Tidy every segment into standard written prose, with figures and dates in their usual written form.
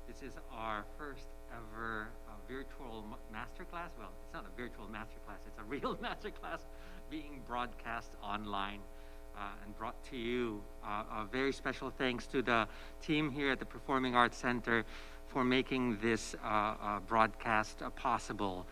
This is our first ever virtual masterclass. Well, it's not a virtual masterclass, it's a real masterclass being broadcast online and brought to you. A very special thanks to the team here at the Performing Arts Center for making this broadcast possible.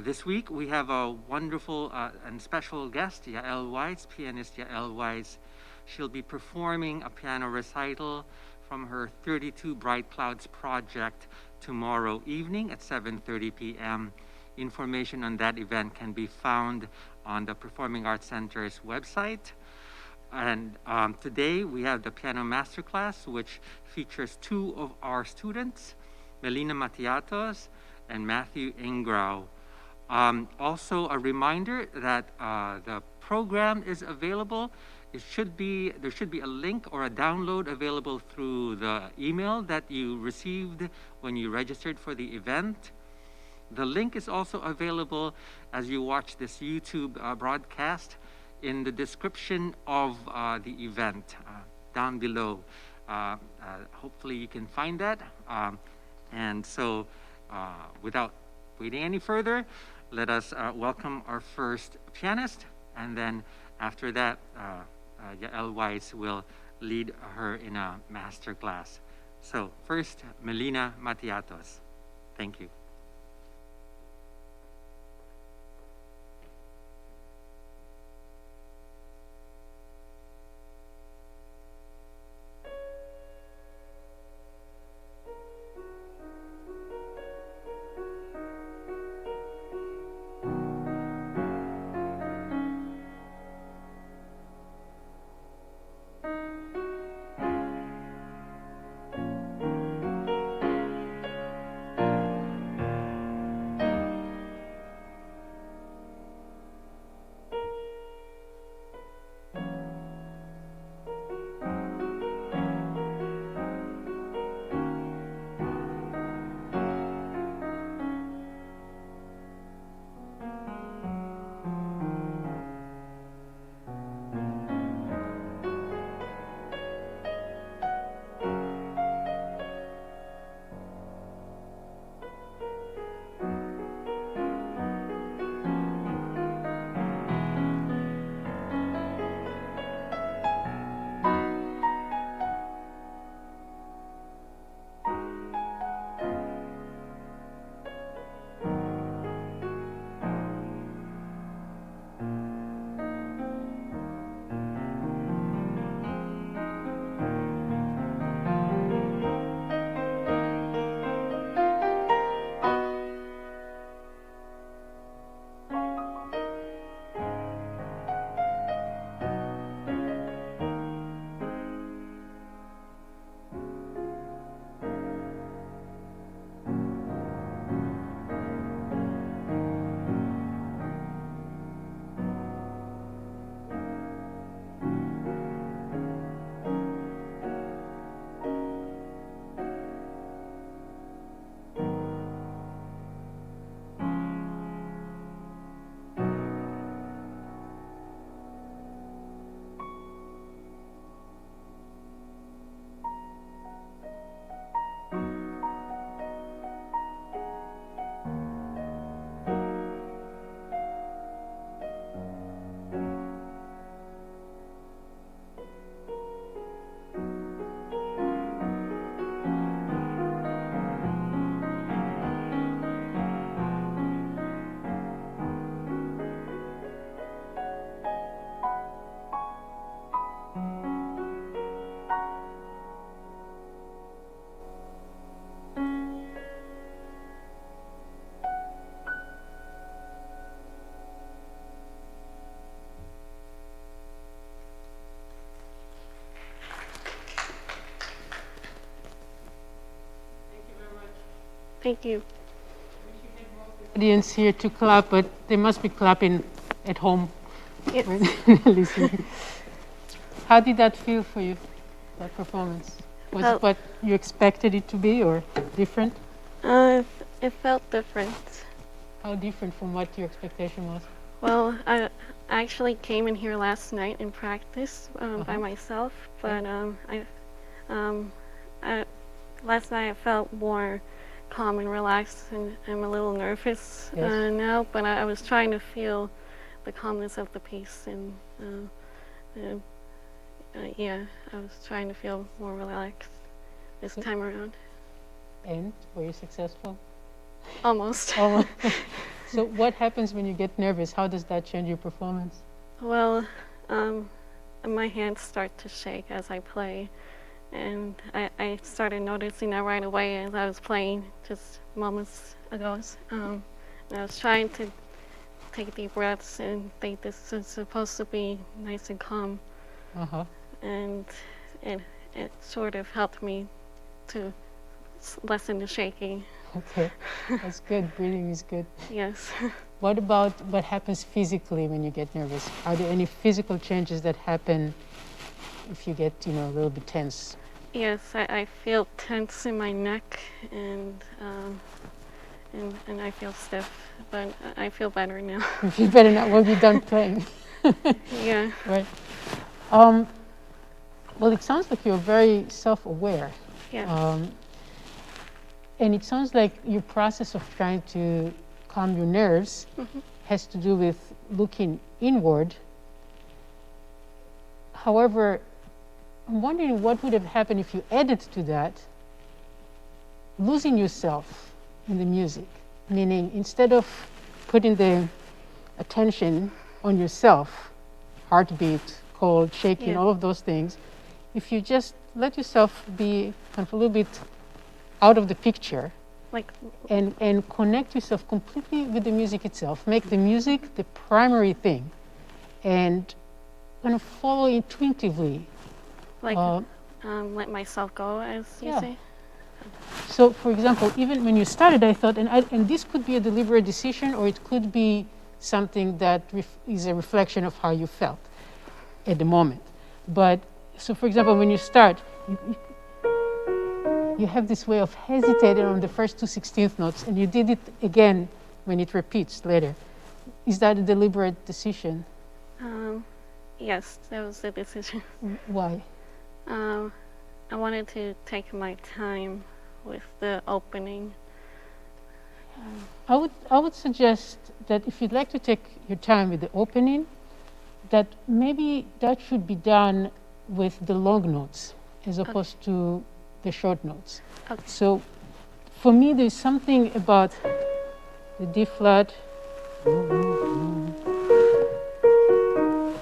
This week we have a wonderful and special guest, Yael Weiss, pianist Yael Weiss. She'll be performing a piano recital from her 32 Bright Clouds project tomorrow evening at 7:30 p.m. Information on that event can be found on the Performing Arts Center's website. And today we have the piano masterclass, which features two of our students, Melina Matiatos and Matthew Ingrao. Also a reminder that the program is available. There should be a link or a download available through the email that you received when you registered for the event. The link is also available as you watch this YouTube broadcast in the description of the event down below. Hopefully you can find that. And so without waiting any further, let us welcome our first pianist, and then after that, Yael Weiss will lead her in a master class. So first, Melina Matiatos. Thank you. Thank you. Audience here to clap, but they must be clapping at home. Yes. Right? Listening. How did that feel for you, that performance? Was it what you expected it to be or different? It felt different. How different from what your expectation was? Well, I actually came in here last night and practiced by myself, but last night I felt more calm and relaxed, and I'm a little nervous Yes. now, but I was trying to feel the calmness of the piece, and yeah, I was trying to feel more relaxed this So- time around. And were you successful? Almost. Oh. So what happens when you get nervous? How does that change your performance? Well, my hands start to shake as I play, and I started noticing that right away as I was playing just moments ago. And I was trying to take deep breaths and think this is supposed to be nice and calm, Uh-huh. and it sort of helped me to lessen the shaking. Okay. That's good. Breathing is good. Yes. What about what happens physically when you get nervous? Are there any physical changes that happen if you get, a little bit tense? Yes, I feel tense in my neck, and I feel stiff, but I feel better now. You feel better now when you're done playing, Yeah. right? Well, it sounds like you're very self-aware. Yeah. And it sounds like your process of trying to calm your nerves has to do with looking inward. However, I'm wondering what would have happened if you added to that losing yourself in the music, meaning instead of putting the attention on yourself, heartbeat, cold, shaking, Yeah. all of those things, if you just let yourself be kind of a little bit out of the picture Like, and connect yourself completely with the music itself, make the music the primary thing, and kind of follow intuitively. like, Uh, let myself go, as you Yeah. say. So, for example, even when you started, I thought, and this could be a deliberate decision, or it could be something that is a reflection of how you felt at the moment. But, so for example, when you start, you have this way of hesitating on the first two 16th notes, and you did it again when it repeats later. Is that a deliberate decision? Yes, that was the decision. Why? I wanted to take my time with the opening. I would suggest that if you'd like to take your time with the opening, that maybe that should be done with the long notes as opposed to the short notes. Okay. So for me, there's something about the D flat.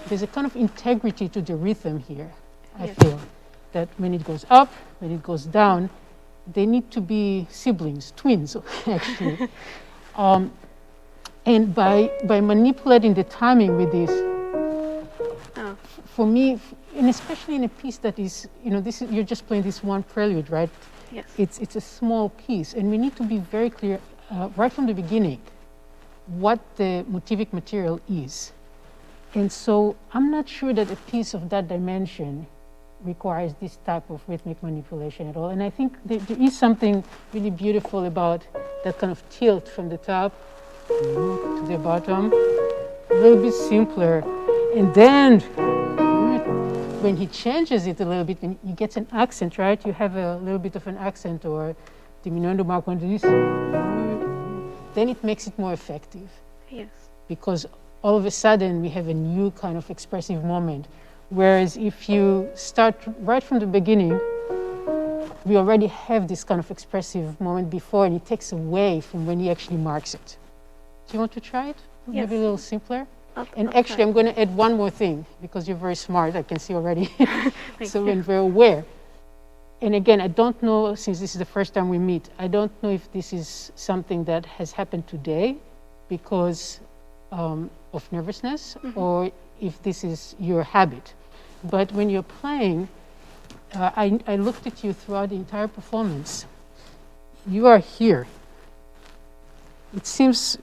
There's a kind of integrity to the rhythm here, I Yes. feel, that when it goes up, when it goes down, they need to be siblings, twins, actually. And by manipulating the timing with this, Oh, for me, and especially in a piece that is, this is, you're just playing this one prelude, right? yes. It's a small piece, and we need to be very clear right from the beginning what the motivic material is. And so I'm not sure that a piece of that dimension requires this type of rhythmic manipulation at all. And I think there is something really beautiful about that kind of tilt from the top to the bottom, a little bit simpler. And then when he changes it a little bit, when he gets an accent, right? You have a little bit of an accent or diminuendo mark on this, then it makes it more effective, Yes. because all of a sudden we have a new kind of expressive moment. Whereas if you start right from the beginning, we already have this kind of expressive moment before, and it takes away from when he actually marks it. Do you want to try it? Yes. Maybe a little simpler? And I'll actually, try. I'm going to add one more thing, because you're very smart, I can see already. Thank So you. and very aware. And again, I don't know, since this is the first time we meet, I don't know if this is something that has happened today because of nervousness, or if this is your habit. But when you're playing, I looked at you throughout the entire performance. You are here. It seems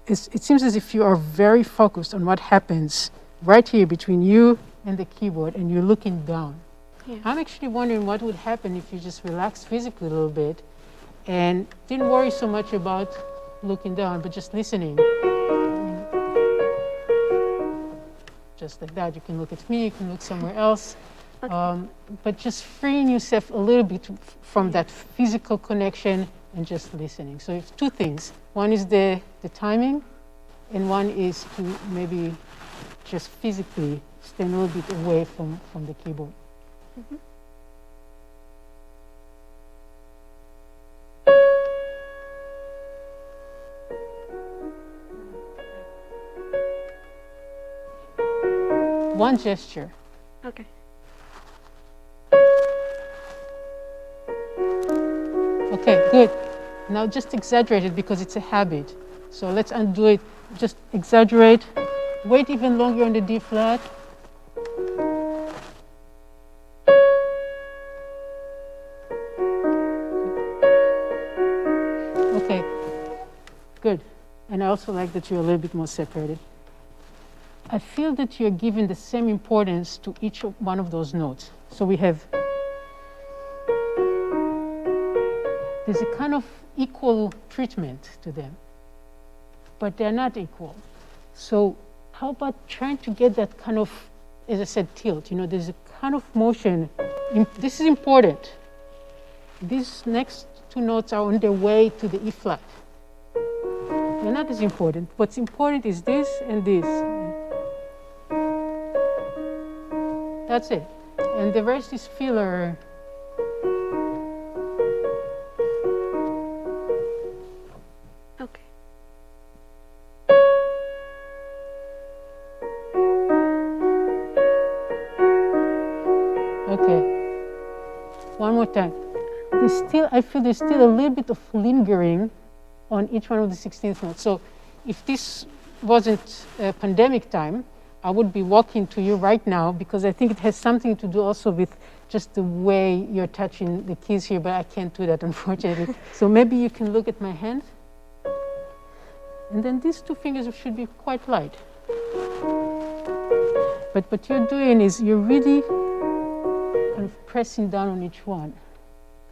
as if you are very focused on what happens right here between you and the keyboard, and you're looking down. Yeah. I'm actually wondering what would happen if you just relaxed physically a little bit and didn't worry so much about looking down, but just listening. Just like that. You can look at me, you can look somewhere else. Okay. But just freeing yourself a little bit from that physical connection and just listening. So it's two things. One is the timing, and one is to maybe just physically stand a little bit away from the keyboard. Mhm. One gesture. Okay. Okay, good. Now just exaggerate it because it's a habit. So let's undo it. Just exaggerate. Wait even longer on the D flat. Okay, good. And I also like that you're a little bit more separated. I feel that you're giving the same importance to each one of those notes. So we have, there's a kind of equal treatment to them, but they're not equal. So how about trying to get that kind of, as I said, tilt? You know, there's a kind of motion. This is important. These next two notes are on their way to the E flat. They're not as important. What's important is this and this. That's it. And the rest is filler. Okay. Okay. One more time. I feel there's still a little bit of lingering on each one of the 16th notes. So if this wasn't a pandemic time, I would be walking to you right now because I think it has something to do also with just the way you're touching the keys here, but I can't do that, unfortunately. So maybe you can look at my hand. And then these two fingers should be quite light. But what you're doing is you're really kind of pressing down on each one.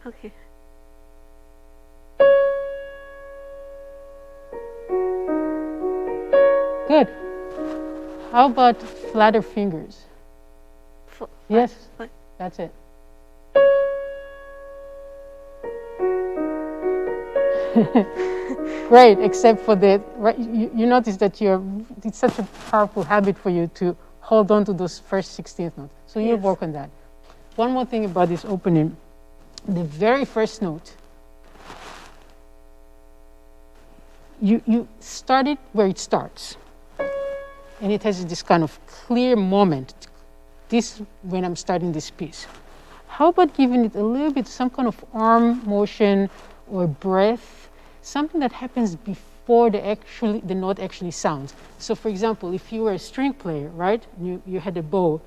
Okay. Good. How about flatter fingers? Yes, Flat. that's it. Great, except for the, right, you notice that it's such a powerful habit for you to hold on to those first 16th notes. So you'll Yes. work on that. One more thing about this opening. The very first note, you start it where it starts. And it has this kind of clear moment. This, when I'm starting this piece. How about giving it a little bit, some kind of arm motion or breath, something that happens before the note actually sounds. So for example, if you were a string player, right, you had a bow,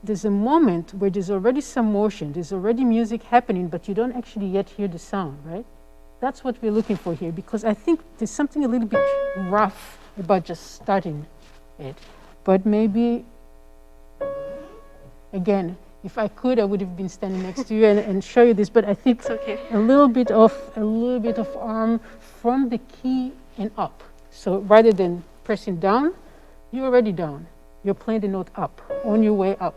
there's a moment where there's already some motion, there's already music happening, but you don't actually yet hear the sound, right? That's what we're looking for here, because I think there's something a little bit rough about just starting it. But maybe, again, if I could, I would have been standing next to you and show you this, but I think It's okay. a little bit of arm from the key and up. So rather than pressing down, you're already down. You're playing the note up, on your way up.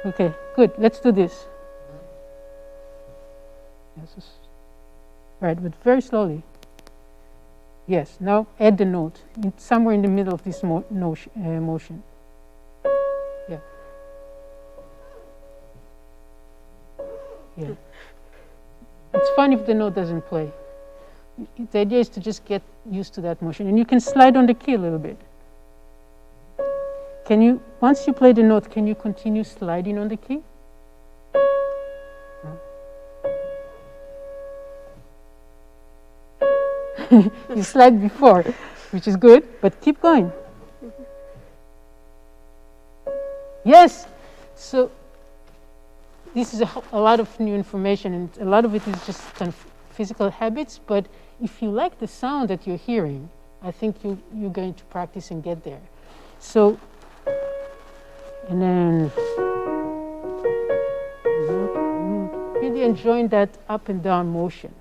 Okay, good. Let's do this. Yes. Right, but very slowly. Yes, now add the note somewhere in the middle of this motion. Yeah. Yeah. It's fun if the note doesn't play. The idea is to just get used to that motion. And you can slide on the key a little bit. Can you, once you play the note, can you continue sliding on the key? You slide before, which is good, but keep going. Yes. So this is a lot of new information, and a lot of it is just kind of physical habits, but if you like the sound that you're hearing, I think you're going to practice and get there. So, and then really enjoying that up and down motion.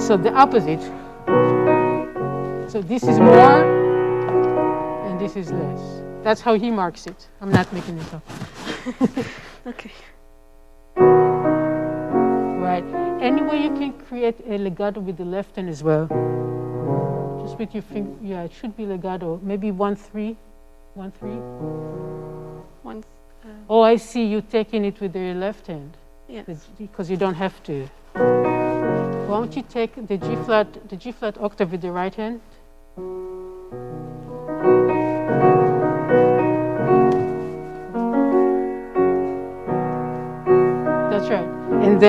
So the opposite. So this is more, and this is less. That's how he marks it. I'm not making it up. Okay. Right. Anyway, you can create a legato with the left hand as well. Just with your finger. Yeah, it should be legato. Maybe 1-3. 1-3. One. Oh, I see. You taking it with the left hand. Yes. Because you don't have to. Why don't you take the G flat octave with the right hand? That's right. And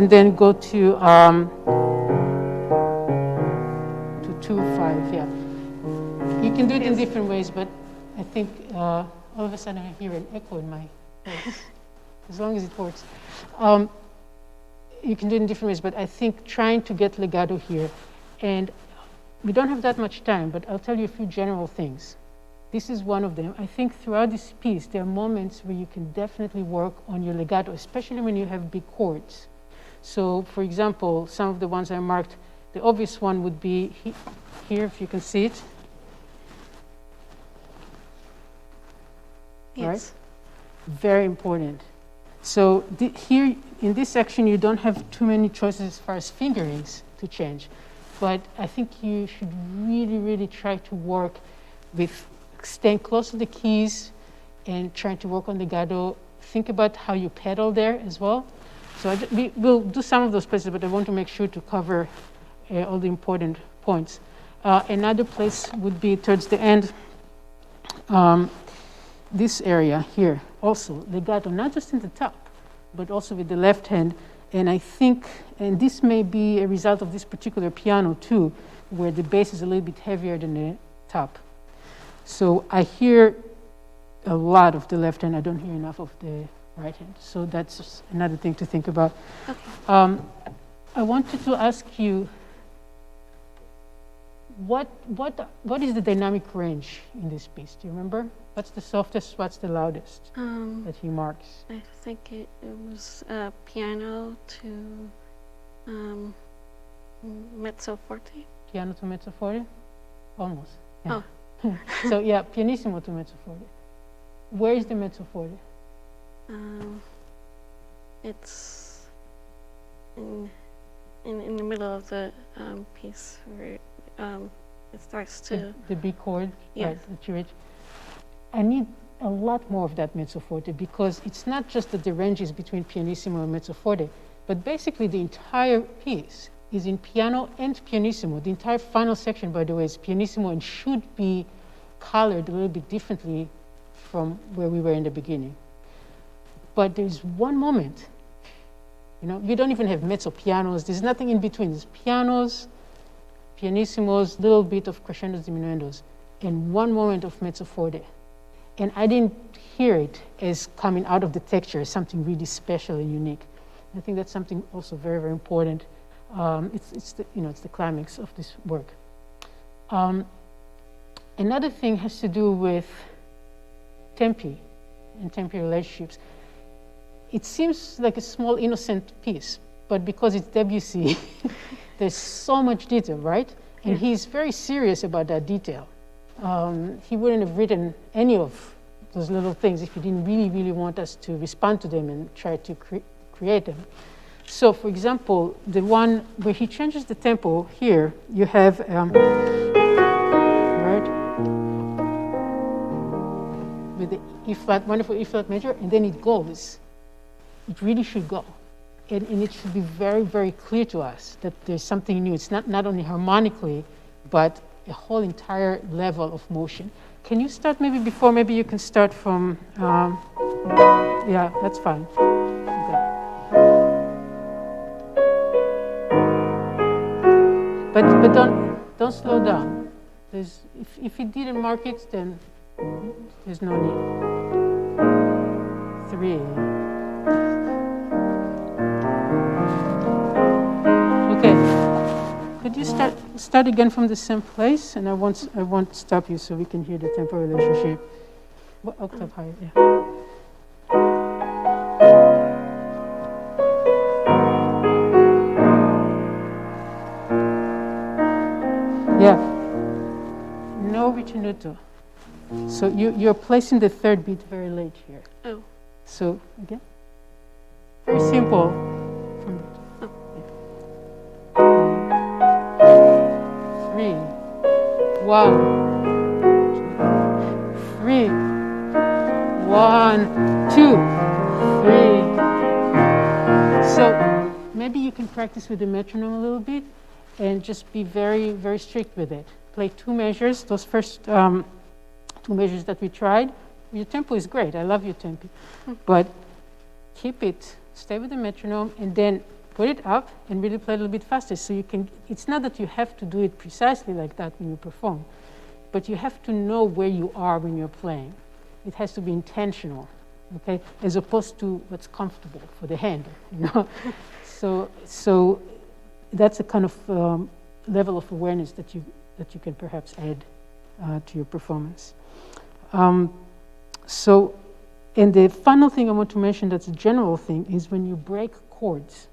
then go to 2-5. Yeah. You can do it in different ways, but I think all of a sudden I hear an echo in my voice. As long as it works. You can do it in different ways, but I think trying to get legato here, and we don't have that much time, but I'll tell you a few general things. This is one of them. I think throughout this piece, there are moments where you can definitely work on your legato, especially when you have big chords. So, for example, some of the ones I marked, the obvious one would be here, if you can see it. Yes. Right? Very important. So here, in this section, you don't have too many choices as far as fingerings to change. But I think you should really, really try to work with staying close to the keys and trying to work on the legato. Think about how you pedal there as well. So we'll do some of those places, but I want to make sure to cover all the important points. Another place would be towards the end, this area here, also legato, not just in the top, but also with the left hand. And I think, and this may be a result of this particular piano too, where the bass is a little bit heavier than the top. So I hear a lot of the left hand, I don't hear enough of the right hand. So that's just another thing to think about. Okay. I wanted to ask you, what is the dynamic range in this piece? Do you remember? What's the softest, what's the loudest that he marks? I think it was piano to mezzo forte. Piano to mezzo forte? Almost. Yeah. Oh. So yeah, pianissimo to mezzo forte. Where is the mezzo forte? It's in the middle of the piece where it starts to. The B chord, Yes. right, that you reach. I need a lot more of that mezzo forte because it's not just that the range is between pianissimo and mezzo forte, but basically the entire piece is in piano and pianissimo. The entire final section, by the way, is pianissimo and should be colored a little bit differently from where we were in the beginning. But there's one moment, you know, we don't even have mezzo pianos. There's nothing in between. There's pianos, pianissimos, little bit of crescendos, diminuendos, and one moment of mezzo forte. And I didn't hear it as coming out of the texture as something really special and unique. I think that's something also very, very important. It's the climax of this work. Another thing has to do with tempi and tempi relationships. It seems like a small, innocent piece, but because it's Debussy, there's so much detail, right? And he's very serious about that detail. He wouldn't have written any of those little things if he didn't really, really want us to respond to them and try to create them. So, for example, the one where he changes the tempo here, you have, right, with the E flat, wonderful E flat major, and then it goes. It really should go. And it should be very, very clear to us that there's something new. It's not only harmonically, but a whole entire level of motion. Can you start maybe you can start from, yeah, that's fine. Okay. But don't slow down. If you didn't mark it, then there's no need. 3. Okay. Could you start again from the same place, and I won't stop you so we can hear the tempo relationship. What octave higher? Yeah. no ritenuto. So you're placing the third beat very late here. Oh. So again, very simple. From the three, 1, 3, 1, 2, 3. So maybe you can practice with the metronome a little bit and just be very, very strict with it. Play 2 measures, those first 2 measures that we tried. Your tempo is great. I love your tempo. But keep it, stay with the metronome, and then put it up and really play a little bit faster. So you can, it's not that you have to do it precisely like that when you perform, but you have to know where you are when you're playing. It has to be intentional, okay? As opposed to what's comfortable for the hand, you know? So that's a kind of level of awareness that you can perhaps add to your performance. And the final thing I want to mention that's a general thing is when you break chords,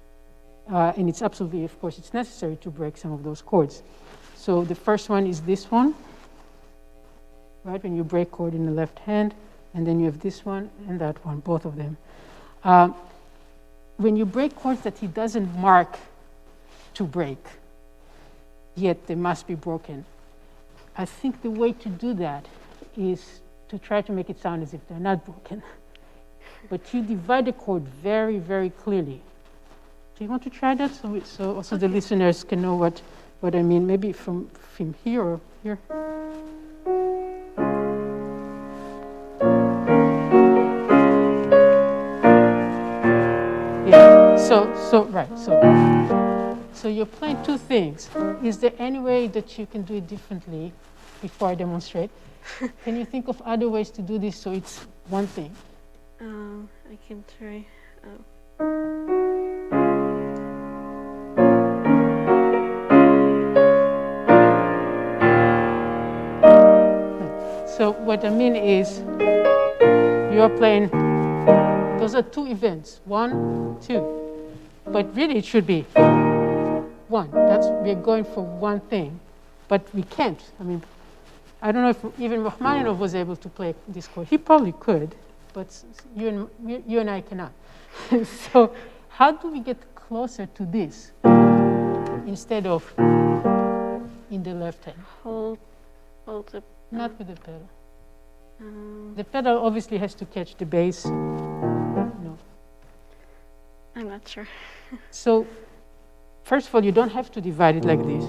and it's absolutely, of course, it's necessary to break some of those chords. So the first one is this one, right? When you break chord in the left hand, and then you have this one and that one, both of them. When you break chords that he doesn't mark to break, yet they must be broken, I think the way to do that is to try to make it sound as if they're not broken. But you divide the chord very, very clearly. Do you want to try that so also the listeners can know what I mean? Maybe from here or here. Yeah. So you're playing 2 things. Is there any way that you can do it differently before I demonstrate? Can you think of other ways to do this so it's one thing? I can try. So what I mean is, you're playing, those are 2 events, 1, 2. But really it should be 1. We're going for one thing, but we can't. I mean, I don't know if even Rachmaninoff was able to play this chord. He probably could, but you and I cannot. So how do we get closer to this instead of in the left hand? Hold the. Not with the pedal. The pedal obviously has to catch the bass. No. I'm not sure. So first of all, you don't have to divide it like this.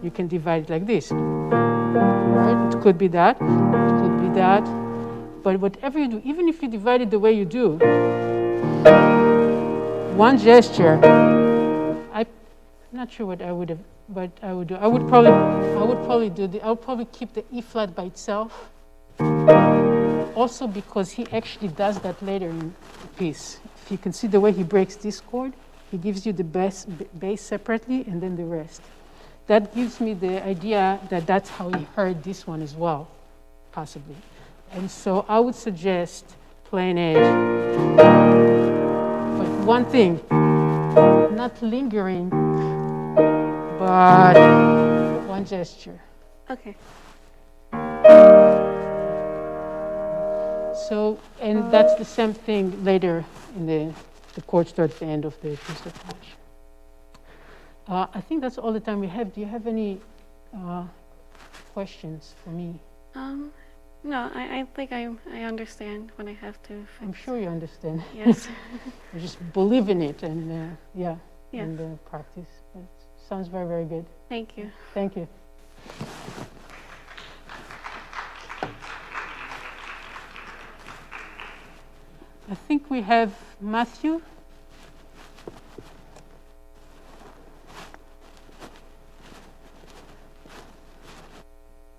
You can divide it like this. Right? It could be that. It could be that. But whatever you do, even if you divide it the way you do, one gesture, I'm not sure what I would have, but I would do. I would probably keep the E flat by itself. Also because he actually does that later in the piece. If you can see the way he breaks this chord, he gives you the bass separately and then the rest. That gives me the idea that that's how he heard this one as well, possibly. And so I would suggest playing it, but one thing, not lingering, but one gesture. Okay. So, and that's the same thing later in the chords towards the end of the piece of finish. I think that's all the time we have. Do you have any questions for me? No, I think I understand when I have to. I'm sure you understand. Yes. You just believe in it and and practice. It sounds very, very good. Thank you. Thank you. I think we have Matthew.